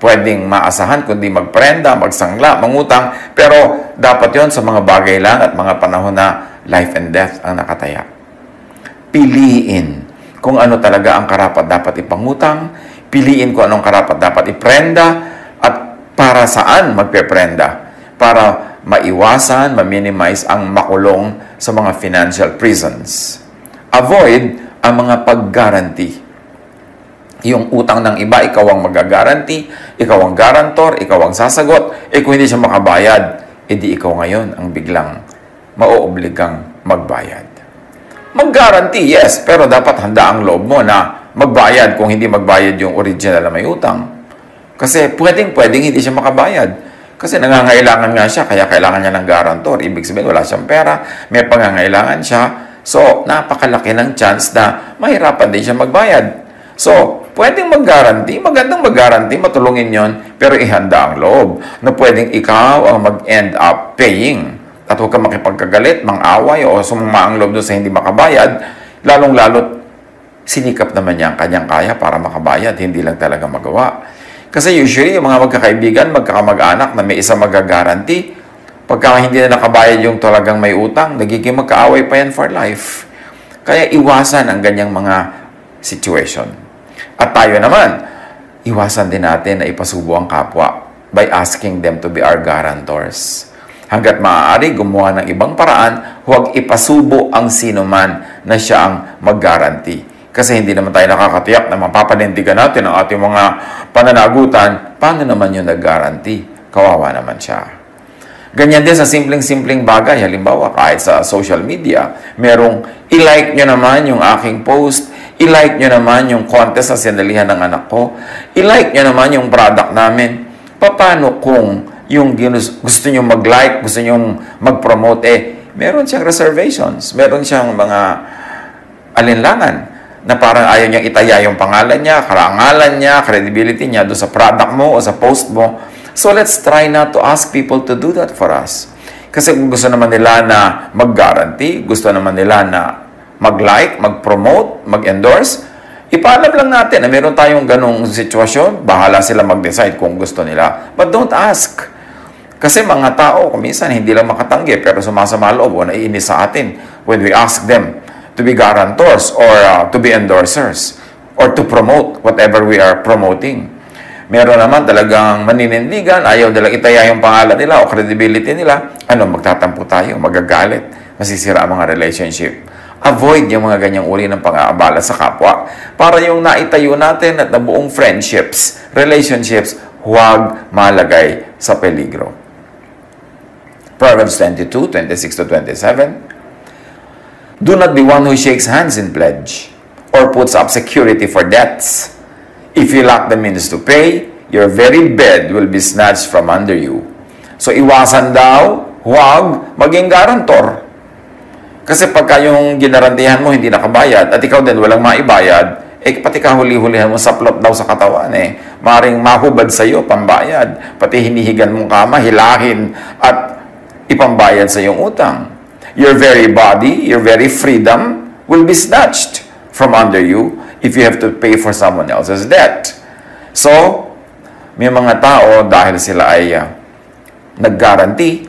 pwedeng maasahan kundi magprenda, magsangla, mangutang, pero dapat yon sa mga bagay lang at mga panahon na life and death ang nakataya. Piliin kung ano talaga ang karapat dapat ipangutang, piliin kung anong karapat dapat iprenda, at para saan magpeprenda, para maiwasan, ma-minimize ang makulong sa mga financial prisons. Avoid ang mga pag-guarantee. Yung utang ng iba, ikaw ang mag-guarantee, ikaw ang guarantor, ikaw ang sasagot, kung hindi siya makabayad, edi ikaw ngayon ang biglang mauobligang magbayad. Mag-guarantee, yes, pero dapat handa ang loob mo na magbayad kung hindi magbayad yung original na may utang. Kasi pwedeng hindi siya makabayad. Kasi nangangailangan nga siya, kaya kailangan niya ng guarantor. Ibig sabihin, wala siyang pera, may pangangailangan siya. So, napakalaki ng chance na mahirapan din siya magbayad. So, pwedeng mag-guarantee, magandang mag-guarantee, matulungin yon, pero ihanda ang loob na pwedeng ikaw ang mag-end up paying. At huwag kang makipagkagalit, mang-away, o sumama ang loob doon sa hindi makabayad, lalong-lalo't sinikap naman niya ang kanyang kaya para makabayad, hindi lang talaga magawa. Kasi usually, yung mga magkakaibigan, magkakamag-anak na may isa mag-guarantee, pagka hindi na nakabayad yung talagang may utang, nagiging magkaaway pa yan for life. Kaya iwasan ang ganyang mga situation. At tayo naman, iwasan din natin na ipasubo ang kapwa by asking them to be our guarantors. Hanggat maaari, gumawa ng ibang paraan, huwag ipasubo ang sino man na siya ang mag-guarantee. Kasi hindi naman tayo nakakatiyak na mapapanindigan natin ang ating mga pananagutan. Paano naman yung nag-guarantee? Kawawa naman siya. Ganyan din sa simpleng-simpleng bagay. Halimbawa, kahit sa social media, merong i-like nyo naman yung aking post, i-like nyo naman yung contest na sinalihan ng anak ko, i-like nyo naman yung product namin. Paano kung yung gusto nyo mag-like, gusto nyo mag-promote, meron siyang reservations, meron siyang mga alinlangan na parang ayaw niyang itaya yung pangalan niya, karangalan niya, credibility niya doon sa product mo o sa post mo. So let's try not to ask people to do that for us. Kasi kung gusto naman nila na mag-guarantee, gusto naman nila na mag-like, mag-promote, mag-endorse, ipaalam lang natin na meron tayong ganong sitwasyon, bahala sila mag-decide kung gusto nila. But don't ask. Kasi mga tao, kuminsan hindi lang makatanggi, pero sumasama loob o naiinis sa atin when we ask them to be guarantors or to be endorsers or to promote whatever we are promoting. Meron naman talagang maninindigan, ayaw nilang itaya yung pangalan nila o credibility nila. Magtatampo tayo, magagalit, masisira ang mga relationship. Avoid yung mga ganyang uri ng pang-aabala sa kapwa para yung naitayo natin at nabuong friendships, relationships, huwag malagay sa peligro. Proverbs 22:26-27. Do not be one who shakes hands in pledge or puts up security for debts. If you lack the means to pay, your very bed will be snatched from under you. So, iwasan daw, huwag maging garantor. Kasi pagka yung ginarantihan mo hindi nakabayad at ikaw din walang maibayad, pati kahuli-hulihan mo saplot daw sa katawan maring mahubad sa iyo pambayad, pati hinihigan mong kama, hilahin at ipambayad sa iyong utang. Your very body, your very freedom will be snatched from under you if you have to pay for someone else's debt. So, may mga tao dahil sila ay nag-guarantee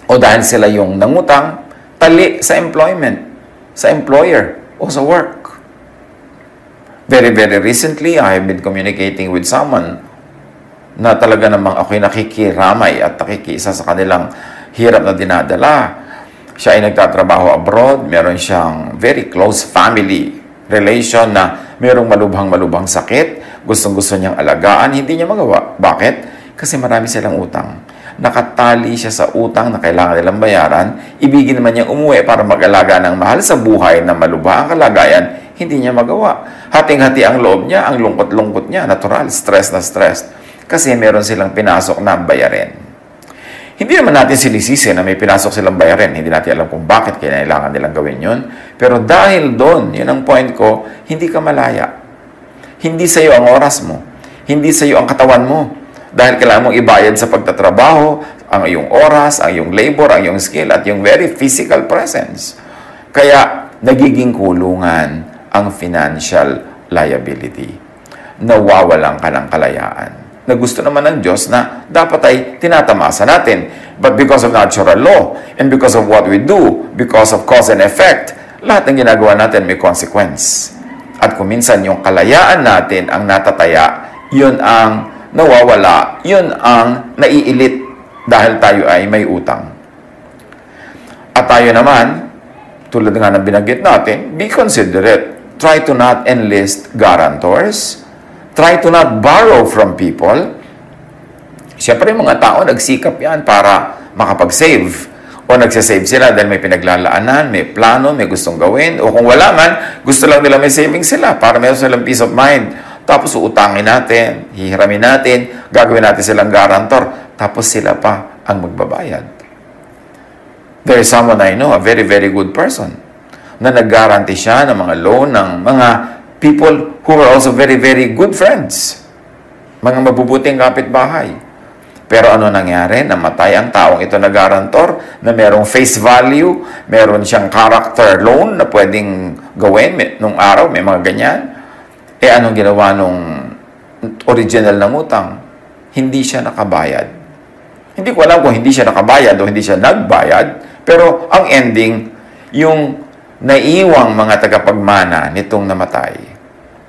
o dahil sila yung nangutang, tali sa employment, sa employer o sa work. Very, very recently, I have been communicating with someone na talaga namang ako'y nakikiramay at nakikiisa sa kanilang hirap na dinadala. Siya ay nagtatrabaho abroad, meron siyang very close family relation na merong malubhang-malubhang sakit, gustong-gusto niyang alagaan, hindi niya magawa. Bakit? Kasi marami silang utang. Nakatali siya sa utang na kailangan nilang bayaran, ibigin naman niyang umuwi para mag-alaga ng mahal sa buhay na malubha ang kalagayan, hindi niya magawa. Hating-hati ang loob niya, ang lungkot-lungkot niya, natural, stress na stress. Kasi meron silang pinasok na bayarin. Hindi naman natin sinisisi na may pinasok silang bayarin. Hindi natin alam kung bakit kailangan nilang gawin yun. Pero dahil doon, yun ang point ko, hindi ka malaya. Hindi sa iyo ang oras mo. Hindi sa iyo ang katawan mo. Dahil kailangan mong ibayad sa pagtatrabaho, ang iyong oras, ang iyong labor, ang iyong skill, at yung very physical presence. Kaya, nagiging kulungan ang financial liability. nawawalan ka ng kalayaan. Na gusto naman ng Diyos na dapat ay tinatamasa natin. But because of natural law, and because of what we do, because of cause and effect, lahat ng ginagawa natin may consequence. At kung minsan yung kalayaan natin ang natataya, yun ang nawawala, yun ang naiilit dahil tayo ay may utang. At tayo naman, tulad nga ng binanggit natin, be considerate. Try to not enlist guarantors. Try to not borrow from people. Siyempre, mga tao, nagsikap yan para makapag-save. O nagsasave sila dahil may pinaglalaanan, may plano, may gustong gawin. O kung wala man, gusto lang nila may savings sila para meron silang peace of mind. Tapos uutangin natin, hihiramin natin, gagawin natin silang guarantor. Tapos sila pa ang magbabayad. There is someone I know, a very, very good person, na nag-guarantee siya ng mga loan ng mga people who were also very, very good friends. Mga mabubuting kapitbahay. Pero ano nangyari? Namatay ang taong ito na guarantor na merong face value, meron siyang character loan na pwedeng gawin nung araw, may mga ganyan. Anong ginawa nung original na utang? Hindi siya nakabayad. Hindi ko alam kung hindi siya nakabayad o hindi siya nagbayad, pero ang ending, yung naiiwang mga tagapagmana nitong namatay,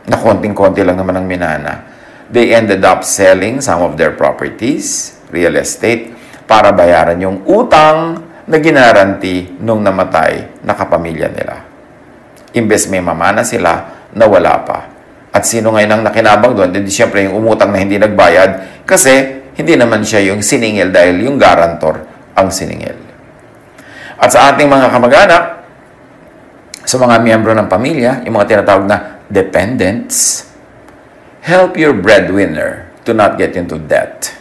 na konting-konti lang naman ang minana, they ended up selling some of their properties, real estate, para bayaran yung utang na ginaranti nung namatay na kapamilya nila. Imbes may mamana sila, nawala pa. At sino ngayon ang nakinabang doon? Hindi siyempre yung umutang na hindi nagbayad kasi hindi naman siya yung siningil dahil yung guarantor ang siningil. At sa ating mga kamag-anak, sa mga miyembro ng pamilya, yung mga tinatawag na dependents, help your breadwinner to not get into debt.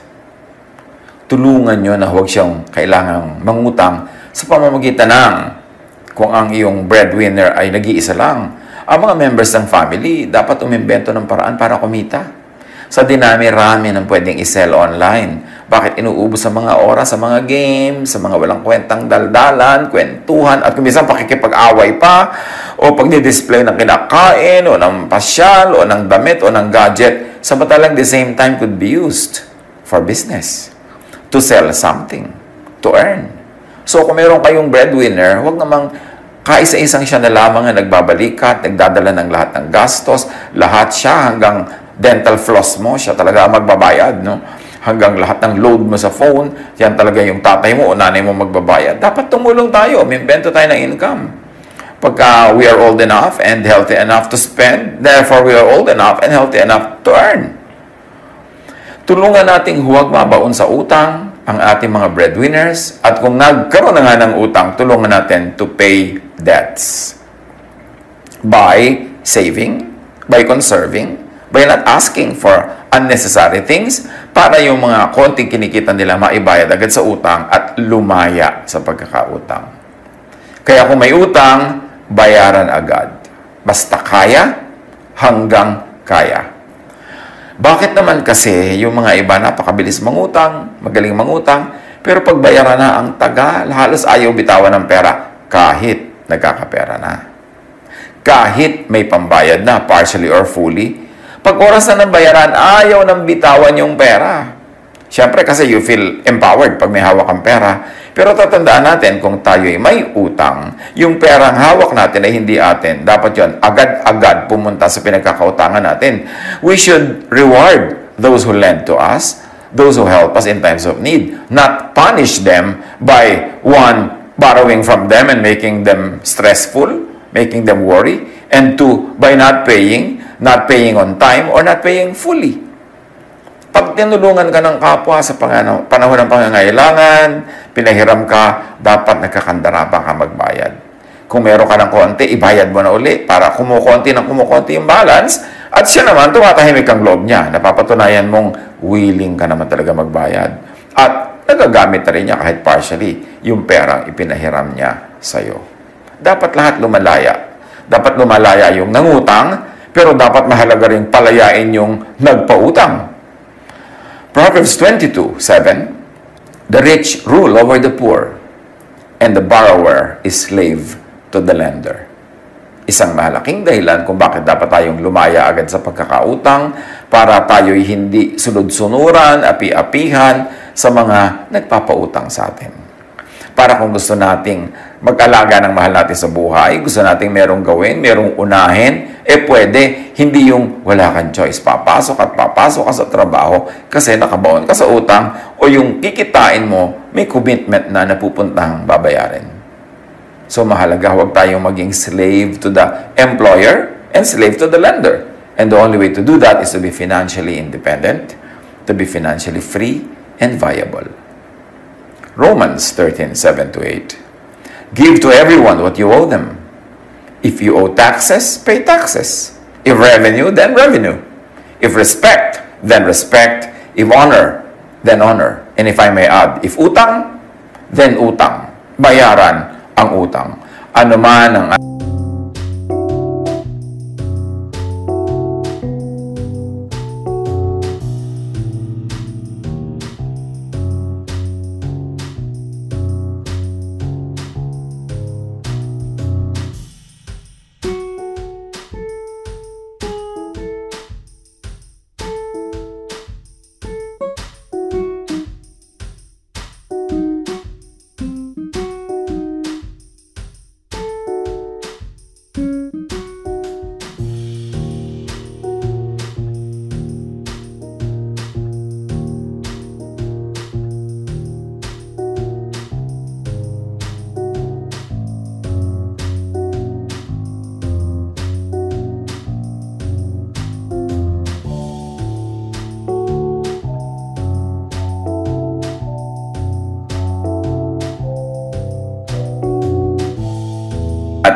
Tulungan nyo na huwag siyang kailangang mangutang sa pamamagitan ng kung ang iyong breadwinner ay nag-iisa lang. Ang mga members ng family, dapat umimbento ng paraan para kumita. Sa dinami-rami ng pwedeng i-sell online. Bakit inuubos sa mga oras, sa mga games, sa mga walang kwentang daldalan, kwentuhan, at kumisan pakikipag-away pa, o pagdi-display ng kinakain, o ng pasyal, o ng damit, o ng gadget, samantalang the same time could be used for business, to sell something, to earn. So kung meron kayong breadwinner, huwag namang kaisa-isang siya na lamang na nagbabalikat, nagdadala ng lahat ng gastos, lahat siya hanggang dental floss mo, siya talaga magbabayad, no? Hanggang lahat ng load mo sa phone, yan talaga yung tatay mo o nanay mo magbabayad. Dapat tumulong tayo, umimbento tayo ng income. Pagka we are old enough and healthy enough to spend, therefore we are old enough and healthy enough to earn. Tulungan nating huwag mabaon sa utang ang ating mga breadwinners, at kung nagkaroon na nga ng utang, tulungan natin to pay debts by saving, by conserving, by not asking for unnecessary things para yung mga konting kinikita nila maibayad agad sa utang at lumaya sa pagkakautang. Kaya kung may utang, bayaran agad. Basta kaya, hanggang kaya. Bakit naman kasi yung mga iba napakabilis mangutang, magaling mangutang, pero pag bayaran na ang tagal, halos ayaw bitawan ng pera kahit nagkakapera na. Kahit may pambayad na, partially or fully, pag oras na ng bayaran, ayaw nang bitawan yung pera. Siyempre kasi you feel empowered pag may hawak kang pera. Pero tatandaan natin, kung tayo ay may utang, yung perang hawak natin ay hindi atin. Dapat yon agad-agad pumunta sa pinagkakautangan natin. We should reward those who lend to us, those who help us in times of need, not punish them by borrowing from them and making them stressful, making them worry, and two, by not paying on time, or not paying fully. Pag tinulungan ka ng kapwa sa panahon ng pangangailangan, pinahiram ka, dapat nagkakandarapan ka magbayad. Kung meron ka ng konti, ibayad mo na uli para kumukonti yung balance, at siya naman, tumatahimik ang loob niya. Napapatunayan mong willing ka naman talaga magbayad. At nagagamit na rin niya kahit partially yung perang ipinahiram niya sa'yo. Dapat lahat lumalaya. Dapat lumalaya yung nangutang, pero dapat mahalaga rin palayain yung nagpautang. Proverbs 22:7, the rich rule over the poor, and the borrower is slave to the lender. Isang malaking dahilan kung bakit dapat tayong lumaya agad sa pagkakautang para tayo'y hindi sunod-sunuran, api-apihan sa mga nagpapautang sa atin. Para kung gusto nating mag-alaga ng mahal natin sa buhay, gusto nating merong gawin, merong unahin, pwede, hindi yung wala kang choice. Papasok ka sa trabaho kasi nakabaon ka sa utang o yung kikitain mo, may commitment na napupuntang babayarin. So mahalaga, huwag tayong maging slave to the employer and slave to the lender. And the only way to do that is to be financially independent, to be financially free and viable. Romans 13:7-8. Give to everyone what you owe them. If you owe taxes, pay taxes. If revenue, then revenue. If respect, then respect. If honor, then honor. And if I may add, if utang, then utang. Bayaran ang utang. Ano man ang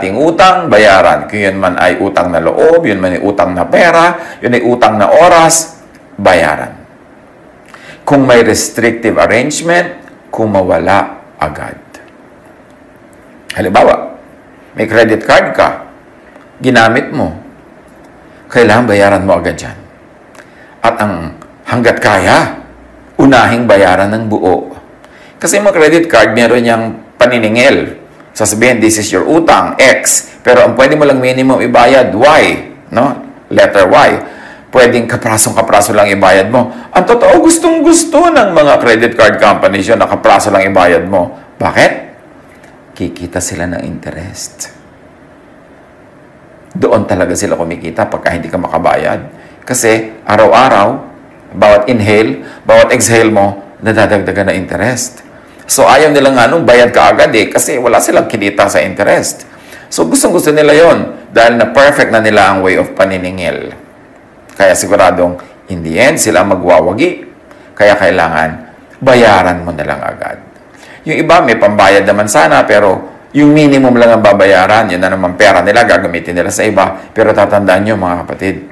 ating utang, bayaran. Kung yun man ay utang na loob, yun man ay utang na pera, yun ay utang na oras, bayaran. Kung may restrictive arrangement, kumawala agad. Halimbawa, may credit card ka, ginamit mo, kailangan bayaran mo agad yan. At ang hanggat kaya, unahing bayaran ng buo. Kasi mga credit card, meron niyang paniningil. Sasabihin, this is your utang, X. Pero ang pwede mo lang minimum ibayad, Y. No? Letter Y. Pwedeng kaprasong-kapraso lang ibayad mo. Ang totoo, gustong-gusto ng mga credit card companies yun na kapraso lang ibayad mo. Bakit? Kikita sila ng interest. Doon talaga sila kumikita pagka hindi ka makabayad. Kasi araw-araw, bawat inhale, bawat exhale mo, nadadagdagan na interest. So, ayaw nila nga nung bayad ka agad kasi wala silang kinita sa interest. So, gustong-gusto nila yon dahil na perfect na nila ang way of paniningil. Kaya siguradong, in the end, sila magwawagi. Kaya kailangan, bayaran mo na lang agad. Yung iba, may pambayad naman sana, pero yung minimum lang ang babayaran, yun na naman pera nila, gagamitin nila sa iba. Pero tatandaan nyo, mga kapatid,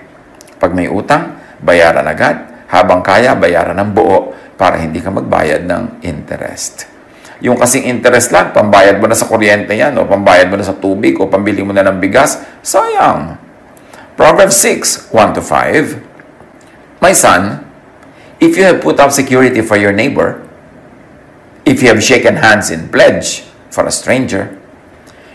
pag may utang, bayaran agad. Habang kaya, bayaran ng buo para hindi ka magbayad ng interest. Yung kasing interest lang, pambayad mo na sa kuryente yan, o pambayad mo na sa tubig, o pambili mo na ng bigas, sayang. Proverbs 6:1-5. My son, if you have put up security for your neighbor, if you have shaken hands in pledge for a stranger,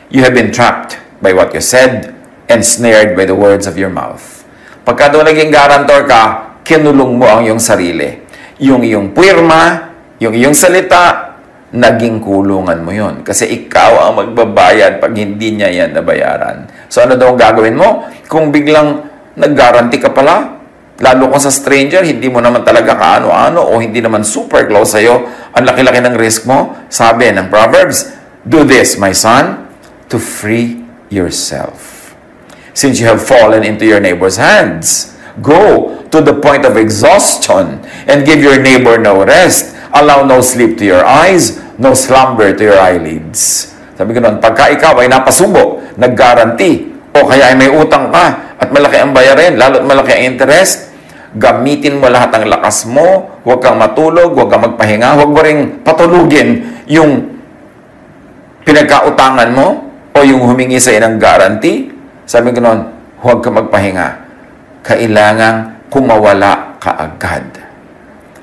you have been trapped by what you said and snared by the words of your mouth. Pagka doon naging guarantor ka, kinulong mo ang iyong sarili. Yung iyong puwirma, yung iyong salita, naging kulungan mo yon. Kasi ikaw ang magbabayad pag hindi niya yan nabayaran. So ano daw ang gagawin mo? Kung biglang nag-guarantee ka pala, lalo kung sa stranger, hindi mo naman talaga kaano-ano o hindi naman super close sa'yo, ang laki-laki ng risk mo, sabi ng Proverbs, do this, my son, to free yourself. Since you have fallen into your neighbor's hands, go to the point of exhaustion and give your neighbor no rest. Allow no sleep to your eyes, no slumber to your eyelids. Sabi ko noon, pagka ikaw ay napasubo, nag-guarantee, o kaya ay may utang ka, at malaki ang bayarin, lalo't malaki ang interest, gamitin mo lahat ng lakas mo, huwag kang matulog, huwag kang magpahinga, huwag mo ring patulugin yung pinagkautangan mo, o yung humingi sa'yo ng guarantee. Sabi ko noon, huwag kang magpahinga. Kailangang kumawala ka agad.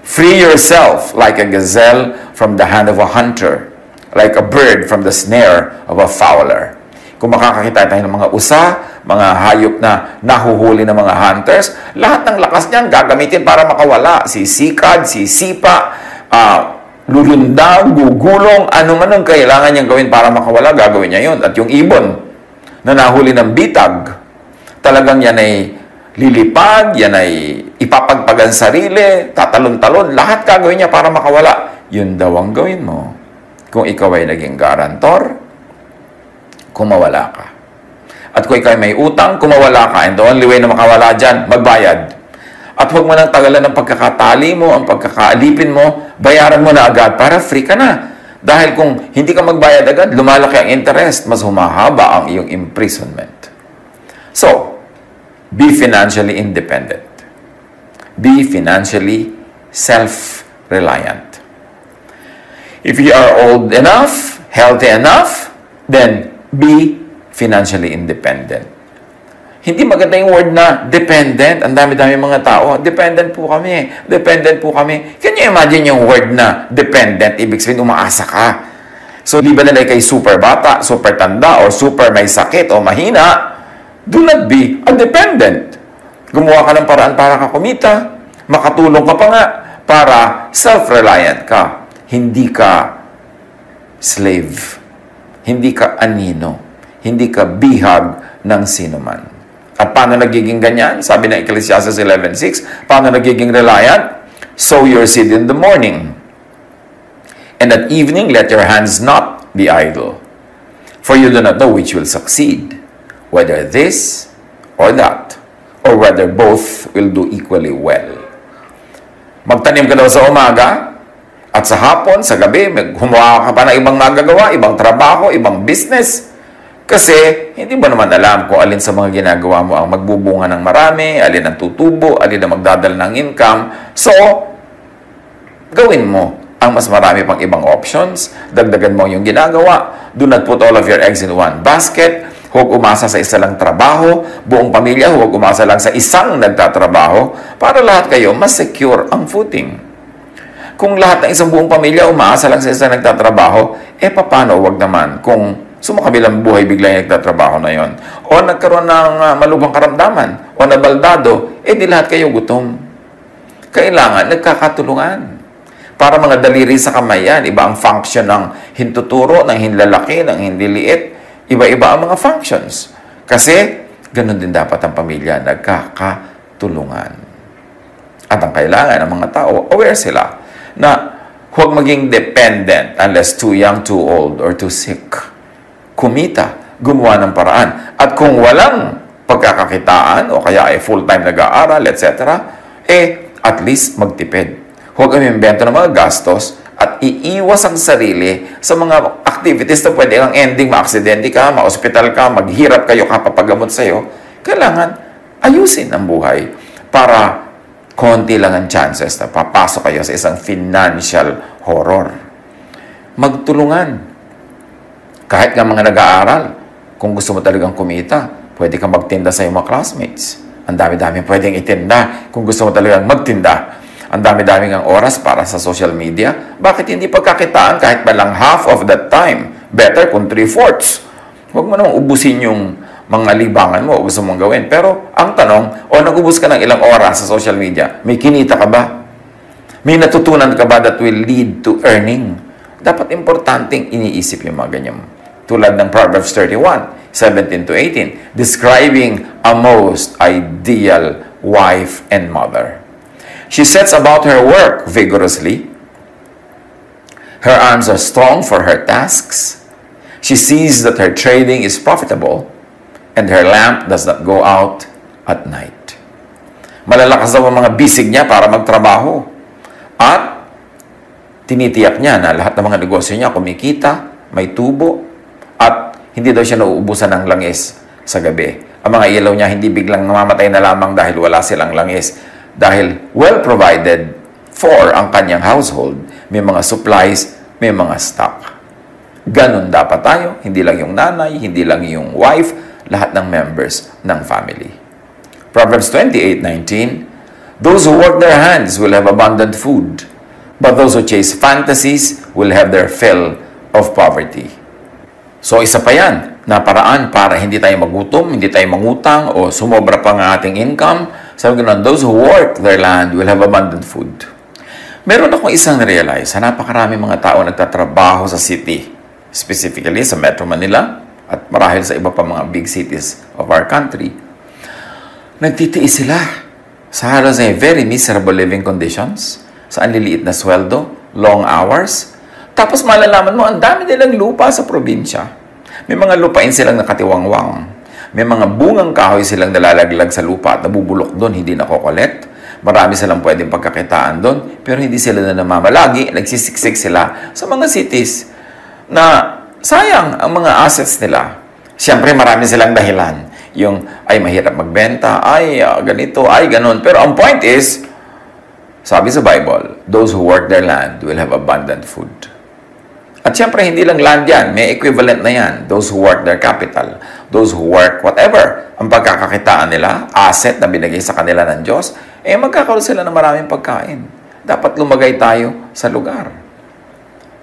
Free yourself like a gazelle from the hand of a hunter, like a bird from the snare of a fowler. kung makakakita tayo ng mga usa, mga hayop na nahuhuli ng mga hunters, lahat ng lakas niyan gagamitin para makawala. Sisikad, sisipa, lulundag, gugulong, anong kailangan niyang gawin para makawala, gagawin niya yun. At yung ibon na nahuli ng bitag, talagang yan ay lilipad, yan ay ipapagpagan sarili, tatalon-talon, lahat gagawin niya para makawala. Yun daw ang gawin mo. Kung ikaw ay naging garantor, kumawala ka. At kung ikaw ay may utang, kumawala ka. And the only way na makawala dyan, magbayad. At huwag mo nang tagalan ng pagkakatali mo, ang pagkakaalipin mo, bayaran mo na agad para free ka na. Dahil kung hindi ka magbayad agad, lumalaki ang interest, mas humahaba ang iyong imprisonment. So, be financially independent. Be financially self-reliant. If you are old enough, healthy enough, then be financially independent. Hindi maganda yung word na dependent. Ang dami-dami mga tao, dependent po kami. Dependent po kami. Can you imagine yung word na dependent? Ibig sabihin, umaasa ka. So, di ba nila kay super bata, super tanda, or super may sakit o mahina, do not be a dependent. Gumawa ka ng paraan para ka kumita, makatulong ka pa nga, para self-reliant ka. Hindi ka slave. Hindi ka anino. Hindi ka bihag ng sinuman. At paano nagiging ganyan? Sabi ng Ecclesiastes 11:6, paano nagiging reliant? Sow your seed in the morning. And at evening, let your hands not be idle. For you do not know which will succeed, whether this or that, or whether both will do equally well. Magtanim ka daw sa umaga, at sa hapon, sa gabi, gumawa ka pa ng ibang magagawa, ibang trabaho, ibang business. Kasi, hindi mo naman alam kung alin sa mga ginagawa mo ang magbubunga ng marami, alin ang tutubo, alin ang magdadala ng income. So, gawin mo ang mas marami pang ibang options, dagdagan mo yung ginagawa. Do not put all of your eggs in one basket. Huwag umasa sa isa lang trabaho. Buong pamilya, huwag umasa lang sa isang nagtatrabaho para lahat kayo mas secure ang footing. Kung lahat ng isang buong pamilya umaasa lang sa isang nagtatrabaho, paano wag naman kung sumakabilang buhay bigla yung nagtatrabaho na yon? O nagkaroon ng malubhang karamdaman, o nabaldado, di lahat kayo gutom. Kailangan nagkakatulungan. Para mga daliri sa kamay yan, iba ang function ng hintuturo, ng hinlalaki, ng hindiliit, iba-iba ang mga functions. Kasi, ganun din dapat ang pamilya, nagkakatulungan. At ang kailangan ng mga tao, aware sila na huwag maging dependent unless too young, too old, or too sick. Kumita, gumawa ng paraan. At kung walang pagkakakitaan, o kaya ay full-time nag-aaral, etc., at least magtipid. Huwag kami imbento ng mga gastos at iiwas ang sarili sa mga activities na pwede ang ending, ma-aksidente ka, ma-hospital ka, maghirap kayo kapapagamot sa'yo. Kailangan ayusin ang buhay para konti lang ang chances na papasok kayo sa isang financial horror. Magtulungan. Kahit nga mga nag-aaral, kung gusto mo talagang kumita, pwede kang magtinda sa iyong mga classmates. Ang dami-dami pwedeng itinda kung gusto mo talagang magtinda. Ang dami-dami ng oras para sa social media. Bakit hindi pagkakitaan kahit balang half of that time? Better kung 3/4. Huwag mo namang ubusin yung mga libangan mo, gusto mong gawin. Pero, ang tanong, nag-ubos ka ng ilang oras sa social media, may kinita ka ba? May natutunan ka ba that will lead to earning? Dapat importanteng iniisip yung mga ganyan. Tulad ng Proverbs 31:17-18, describing a most ideal wife and mother. She sets about her work vigorously. Her arms are strong for her tasks. She sees that her trading is profitable, and her lamp does not go out at night. Malalakas daw ang mga bisig niya para magtrabaho. At tinitiyak niya na lahat ng mga negosyo niya kumikita, may tubo, at hindi daw siya nauubusan ng langis sa gabi. Ang mga ilaw niya hindi biglang namamatay na lamang dahil wala silang langis. Dahil well provided for ang kanyang household, may mga supplies, may mga stock. Ganon dapat tayo, hindi lang yung nanay, hindi lang yung wife, lahat ng members ng family. Proverbs 28:19, those who work their hands will have abundant food, but those who chase fantasies will have their fill of poverty. So, isa pa yan. na paraan para hindi tayo magutom, hindi tayo mangutang, o sumobra pa ng ating income. Sabi ko na, those who work their land will have abundant food. Meron akong isang na-realize, napakarami mga tao nagtatrabaho sa city, specifically sa Metro Manila, at marahil sa iba pa mga big cities of our country. Nagtitiis sila sa halos ay very miserable living conditions, sa anliliit na sweldo, long hours. Tapos malalaman mo, ang dami nilang lupa sa probinsya. May mga lupain silang nakatiwangwang. May mga bungang kahoy silang nalalaglag sa lupa at nabubulok doon, hindi nakokolekt. Marami silang pwedeng pagkakitaan doon, pero hindi sila na namamalagi. Nagsisiksik sila sa mga cities na sayang ang mga assets nila. Siyempre, marami silang dahilan. Yung, ay mahirap magbenta, ay ganito, ay ganon. Pero ang point is, sabi sa Bible, those who work their land will have abundant food. At siyempre, hindi lang land yan. May equivalent na yan. Those who work their capital. Those who work whatever. Ang pagkakakitaan nila, asset na binigay sa kanila ng Diyos, magkakaroon sila ng maraming pagkain. Dapat lumagay tayo sa lugar.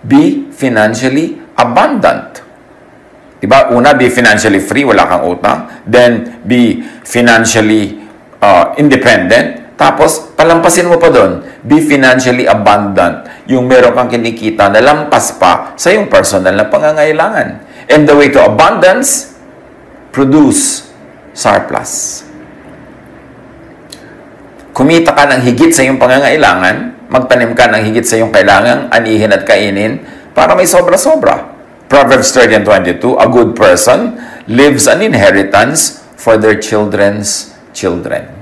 Be financially abundant. Diba? Una, be financially free, wala kang utang. Then, be financially independent. Tapos, palampasin mo pa doon, be financially abundant. Yung meron kang kinikita na lampas pa sa yung personal na pangangailangan. And the way to abundance, produce surplus. Kumita ka ng higit sa yung pangangailangan, magtanim ka ng higit sa yung kailangang anihin at kainin para may sobra-sobra. Proverbs 30:22, a good person leaves an inheritance for their children's children.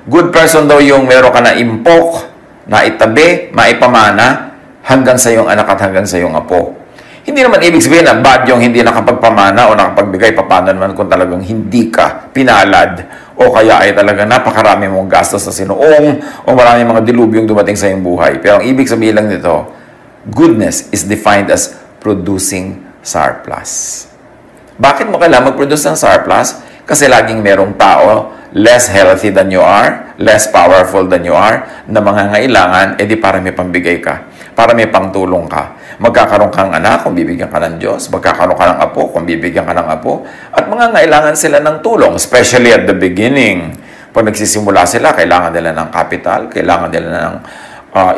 Good person daw yung meron ka na impok, na itabi, maipamana, hanggang sa iyong anak at hanggang sa iyong apo. Hindi naman ibig sabihin na bad yung hindi nakapagpamana o nakapagbigay, paano naman kung talagang hindi ka pinalad o kaya ay talaga napakarami mong gastos sa sinuong o maraming mga dilubyong dumating sa iyong buhay. Pero ang ibig sabihin lang nito, goodness is defined as producing surplus. Bakit mo kailangan mag-produce ng surplus? Kasi laging merong tao less healthy than you are, less powerful than you are, na mangangailangan, edi para may pambigay ka, para may pangtulong ka. Magkakaroon kang anak kung bibigyan ka ng Diyos, magkakaroon ka ng apo kung bibigyan ka ng apo, at mangangailangan sila ng tulong, especially at the beginning. Pag nagsisimula sila, kailangan nila ng capital, kailangan nila ng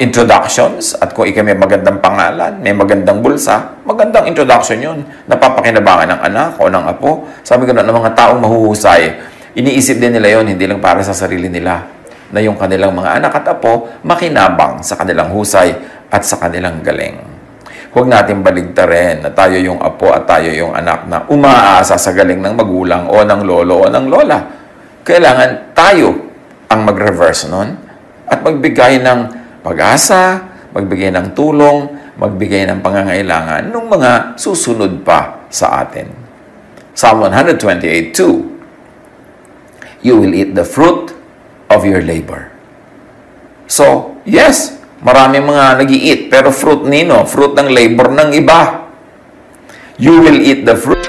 introductions, at kung ikaw may magandang pangalan, may magandang bulsa, magandang introduction yun, napapakinabangan ng anak o ng apo. Sabi ko na ng mga taong mahuhusay, iniisip din nila yon, hindi lang para sa sarili nila, na yung kanilang mga anak at apo makinabang sa kanilang husay at sa kanilang galing. Huwag natin baligtarin na tayo yung apo at tayo yung anak na umaasa sa galing ng magulang o ng lolo o ng lola. Kailangan tayo ang mag-reverse nun at magbigay ng pag-asa, magbigay ng tulong, magbigay ng pangangailangan ng mga susunod pa sa atin. Psalm 128:2, you will eat the fruit of your labor. So, yes, maraming mga nag-i-eat, pero fruit nino, fruit ng labor ng iba. You will eat the fruit.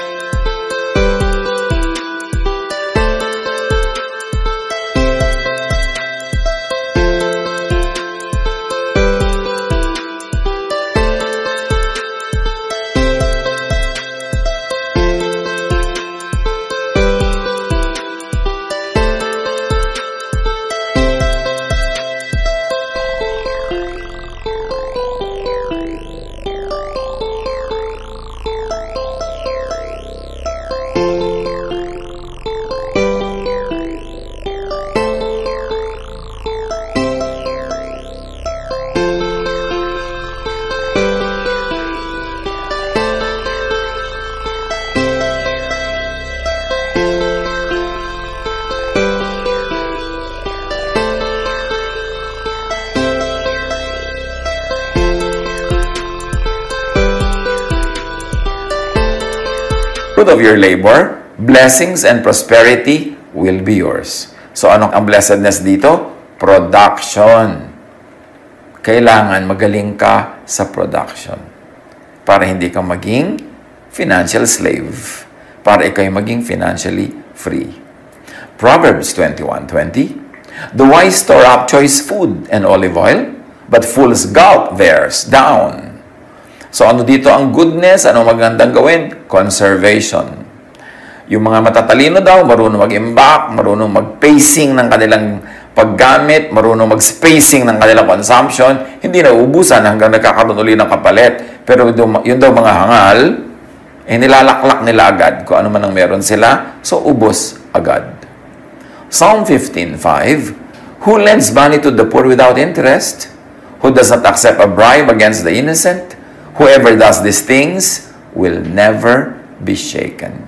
Fruit of your labor, blessings and prosperity will be yours. So, anong ang blessedness dito? Production. Kailangan magaling ka sa production para hindi ka maging financial slave, para ikaw maging financially free. Proverbs 21:20, the wise store up choice food and olive oil, but fools gulp theirs down. So ano dito ang goodness? Ano magandang gawin? Conservation. Yung mga matatalino daw, marunong mag-imbak, marunong mag-pacing ng kanilang paggamit, marunong mag-spacing ng kanilang consumption, hindi na uubusan hanggang nagkakaroon uli ng kapalit. Pero yun daw mga hangal, nilalaklak nila agad kung ano man ang meron sila, so ubos agad. Psalm 15:5, Who lends money to the poor without interest? Who does not accept a bribe against the innocent? Whoever does these things will never be shaken.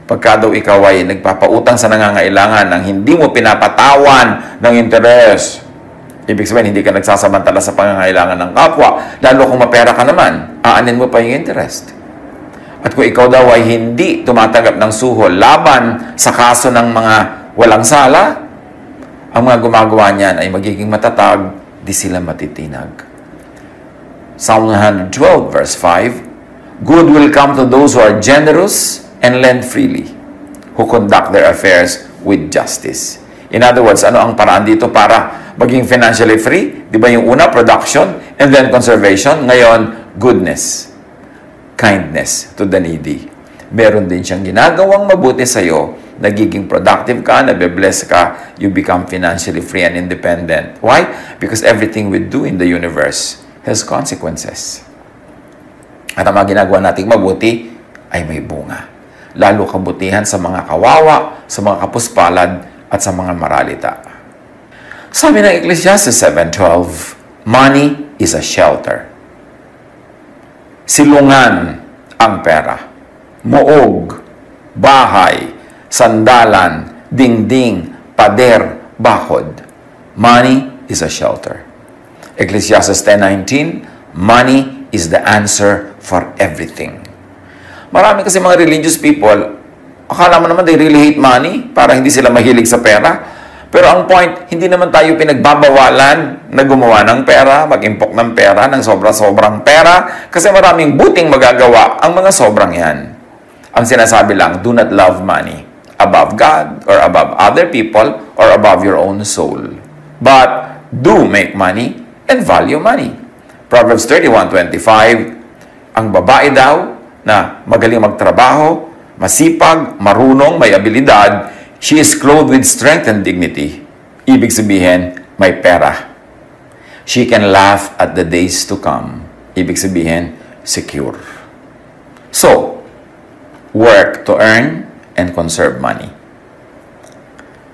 Pagka daw ikaw ay nagpapautang sa nangangailangan nang hindi mo pinapatawan ng interes, ibig sabihin, hindi ka nagsasamantala sa pangangailangan ng kapwa, lalo kung mapera ka naman, aanin mo pa yung interest. At kung ikaw daw ay hindi tumatanggap ng suhol laban sa kaso ng mga walang sala, ang mga gumagawa niyan ay magiging matatag, di sila matitinag. Psalm 112 verse 5, Good will come to those who are generous and lend freely, who conduct their affairs with justice. In other words, ano ang paraan dito para maging financially free? Di ba yung una, production, and then conservation. Ngayon, goodness, kindness to the needy. Meron din siyang ginagawang mabuti sa'yo, nagiging productive ka, nabe-bless ka, you become financially free and independent. Why? Because everything we do in the universe has consequences. At ang mga ginagawa nating mabuti ay may bunga. Lalo kabutihan sa mga kawawa, sa mga kapuspalad, at sa mga maralita. Sabi ng Ecclesiastes 7:12, Money is a shelter. Silungan ang pera. Moog, bahay, sandalan, dingding, pader, bakod. Money is a shelter. Ecclesiastes 10:19, Money is the answer for everything. Marami kasi mga religious people, akala mo naman they really hate money, para hindi sila mahilig sa pera. Pero ang point, hindi naman tayo pinagbabawalan na gumawa ng pera, mag-impok ng pera, ng sobra-sobrang pera, kasi maraming buting magagawa ang mga sobrang yan. Ang sinasabi lang, do not love money above God or above other people or above your own soul. But do make money and value money. Proverbs 31:25, ang babae daw na magaling magtrabaho, masipag, marunong, may abilidad, she is clothed with strength and dignity. Ibig sabihin, may pera. She can laugh at the days to come. Ibig sabihin, secure. So, work to earn and conserve money.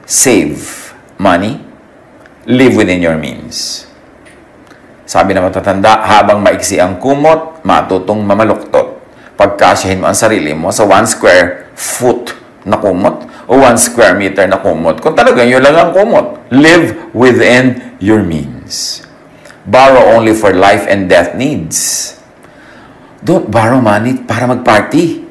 Save money. Live within your means. Sabi na matatanda, habang maiksi ang kumot, matutong mamaluktot. Pagkasyahin mo ang sarili mo sa 1 square foot na kumot o 1 square meter na kumot. Kung talagang yun lang ang kumot, live within your means. Borrow only for life and death needs. Don't borrow money para mag-party,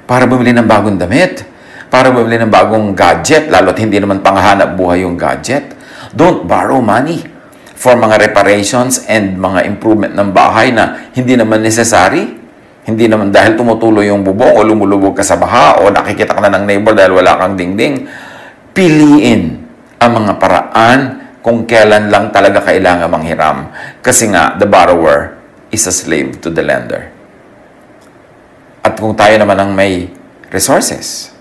para bumili ng bagong damit, para bumili ng bagong gadget, lalo't hindi naman panghanap buhay yung gadget. Don't borrow money for mga reparations and mga improvement ng bahay na hindi naman necessary. Hindi naman dahil tumutuloy yung bubong o lumulubog ka sa baha o nakikita ka na ng neighbor dahil wala kang dingding. Piliin ang mga paraan kung kailan lang talaga kailangan manghiram. Kasi nga, the borrower is a slave to the lender. At kung tayo naman ang may resources,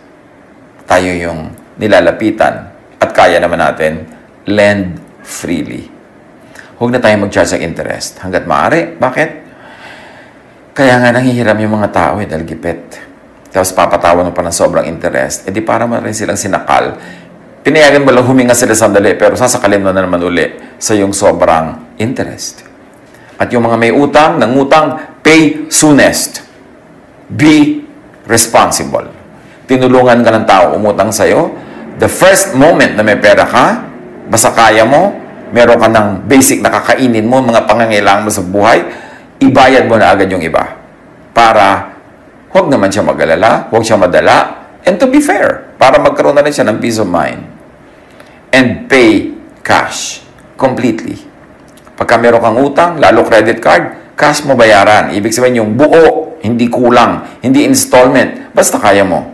tayo yung nilalapitan at kaya naman natin lend freely. Huwag na tayo mag-charge ng interest hanggat maaari. Bakit? Kaya nga nanghihiram yung mga tao dahil gipit. Tapos papatawan mo pa ng sobrang interest. E di para man rin silang sinakal. Pinayagan mo lang huminga sila sandali pero sasakalin mo na naman uli sa yung sobrang interest. At yung mga may utang, nangutang, pay soonest. Be responsible. Tinulungan ka ng tao umutang sa'yo. The first moment na may pera ka, basta kaya mo, meron ka ng basic na kakainin mo, mga pangangailangan mo sa buhay, ibayad mo na agad yung iba. Para huwag naman siya mag-alala, huwag siya madala, and to be fair, para magkaroon na rin siya ng peace of mind. And pay cash completely. Pagka meron kang utang, lalo credit card, cash mo bayaran. Ibig sabihin yung buo, hindi kulang, hindi installment, basta kaya mo.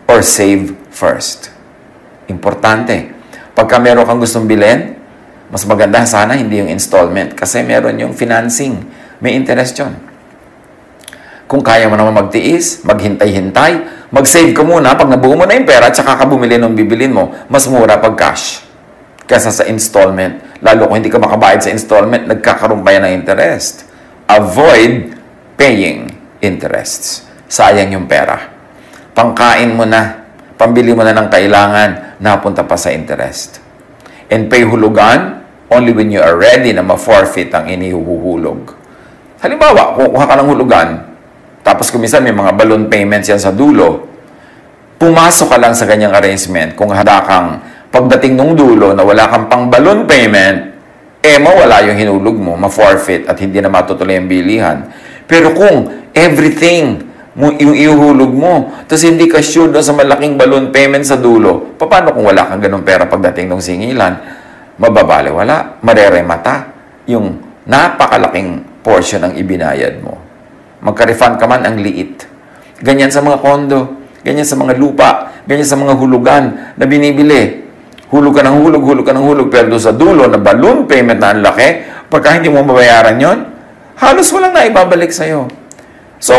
Or save first. Importante. Pagka meron kang gustong bilhin, mas maganda sana hindi yung installment kasi meron yung financing. may interest yun. Kung kaya mo naman magtiis, maghintay-hintay, mag-save ka muna pag nabuo mo na yung pera, tsaka ka bumili ng bibilin mo, mas mura pag cash kaysa sa installment. Lalo kung hindi ka makabayad sa installment, nagkakaroon pa yan ng interest. Avoid paying interests. Sayang yung pera. Pangkain mo na, pambili mo na ng kailangan, napunta pa sa interest. And pay hulugan only when you are ready na ma-forfeit ang inihuhulog. Halimbawa, kukuha ka ng hulugan, tapos kumisan may mga balloon payments yan sa dulo, pumasok ka lang sa ganyang arrangement kung handa kang pagdating nung dulo na wala kang pang balloon payment, mawala yung hinulog mo, ma-forfeit at hindi na matutuloy ang bilihan. Pero kung everything yung ihuhulog mo, tapos hindi ka sure doon sa malaking balloon payment sa dulo, paano kung wala kang ganun pera pagdating ng singilan? Mababali, wala. Mareremata yung napakalaking portion ng ibinayad mo. Magka-refund ka man, ang liit. Ganyan sa mga kondo, ganyan sa mga lupa, ganyan sa mga hulugan na binibili. Hulog ka ng hulog, pero doon sa dulo na balloon payment na ang laki, pagka hindi mo mabayaran yon, halos walang na ibabalik sa'yo. So,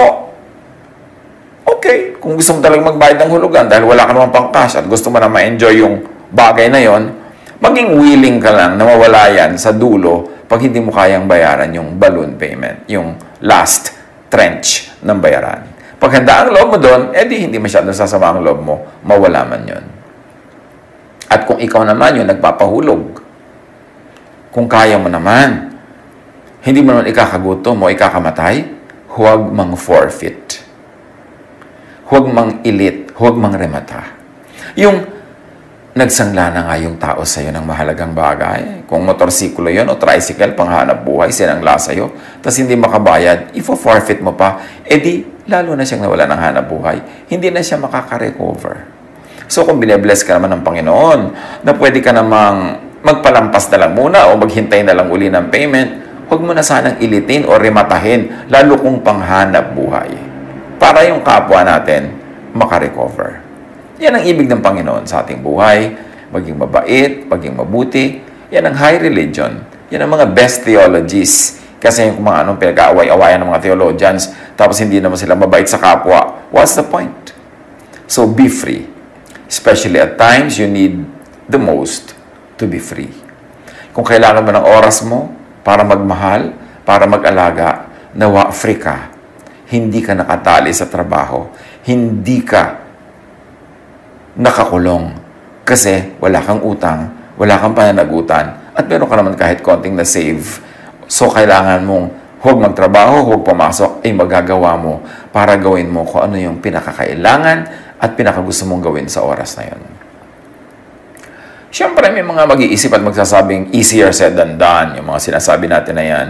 okay, kung gusto mo talagang magbayad ng hulugan dahil wala ka naman pang cash at gusto mo na ma-enjoy yung bagay na yon, maging willing ka lang na mawala yan sa dulo pag hindi mo kayang bayaran yung balloon payment, yung last trench ng bayaran. Pag handa ang loob mo doon, hindi masyadong sasama ang loob mo, mawala man yon. At kung ikaw naman yung nagpapahulog, kung kaya mo naman, hindi mo naman ikakagutom o ikakamatay, huwag mang forfeit. Huwag mang ilit, huwag mang remata. Yung nagsangla na nga yung tao sa'yo ng mahalagang bagay. Kung motorsiklo yun o tricycle, panghanap buhay, sinangla sa'yo, tapos hindi makabayad, ifo-forfeit mo pa, lalo na siyang nawala ng hanap buhay. Hindi na siya makaka-recover. So kung bine-bless ka naman ng Panginoon, na pwede ka namang magpalampas na lang muna o maghintay na lang uli ng payment, huwag mo na sanang ilitin o rematahin, lalo kung panghanap buhay. Para yung kapwa natin makarecover. Yan ang ibig ng Panginoon sa ating buhay. Maging mabait, maging mabuti. Yan ang high religion. Yan ang mga best theologies. Kasi yung mga anong pinag-aaway-awayan ng mga theologians, tapos hindi naman sila mabait sa kapwa. What's the point? So be free. Especially at times, you need the most to be free. Kung kailangan mo ng oras mo para magmahal, para mag-alaga, nawa free ka. Hindi ka nakatali sa trabaho. Hindi ka nakakulong kasi wala kang utang, wala kang pananagutan, at meron ka naman kahit konting na-save. So, kailangan mong huwag magtrabaho, huwag pumasok, ay magagawa mo para gawin mo kung ano yung pinakakailangan at pinakagusto mong gawin sa oras na yun. Siyempre, may mga mag-iisip at magsasabing easier said than done, yung mga sinasabi natin na yan.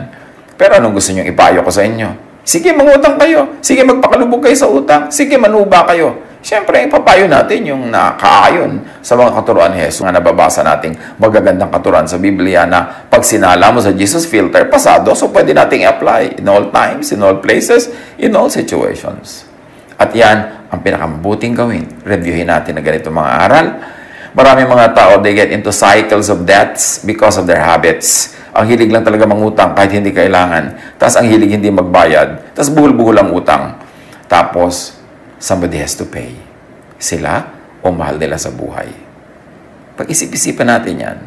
Pero anong gusto nyo ipayo ko sa inyo? Sige, mangutang kayo. Sige, magpakalubog kayo sa utang. Sige, manuba kayo. Siyempre, ipapayo natin yung nakaayon sa mga katuruan ni Jesus. Nga nababasa nating magagandang katuruan sa Biblia na pag sinala mo sa Jesus filter, pasado. So, pwede nating apply in all times, in all places, in all situations. At yan ang pinakamabuting gawin. Reviewin natin na ganito mga aral. Maraming mga tao, they get into cycles of debts because of their habits. Ang hilig lang talaga mangutang kahit hindi kailangan. Tapos ang hilig hindi magbayad. Tapos buhol-buhol ang utang. Tapos, somebody has to pay. Sila o mahal nila sa buhay. Pag-isip-isipan natin yan.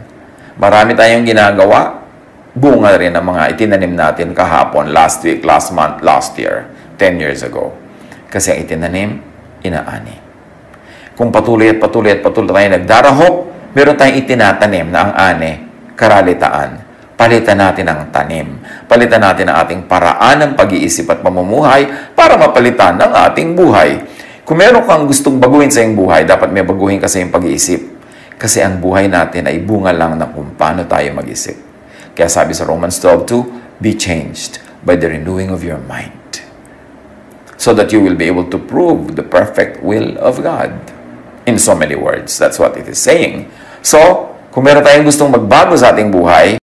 Marami tayong ginagawa. Bunga rin ang mga itinanim natin kahapon, last week, last month, last year, 10 years ago. Kasi ang itinanim, inaani. Kung patuloy tayo nagdarahop, meron tayong itinatanim na ang ani, karalitaan. Palitan natin ang tanim. Palitan natin ang ating paraan ng pag-iisip at pamumuhay para mapalitan ang ating buhay. Kung meron kang gustong baguhin sa iyong buhay, dapat may baguhin ka sa iyong pag-iisip. Kasi ang buhay natin ay bunga lang ng kung paano tayo mag-isip. Kaya sabi sa Romans 12:2, be changed by the renewing of your mind, so that you will be able to prove the perfect will of God. In so many words, that's what it is saying. So, kung meron tayong gustong magbago sa ating buhay,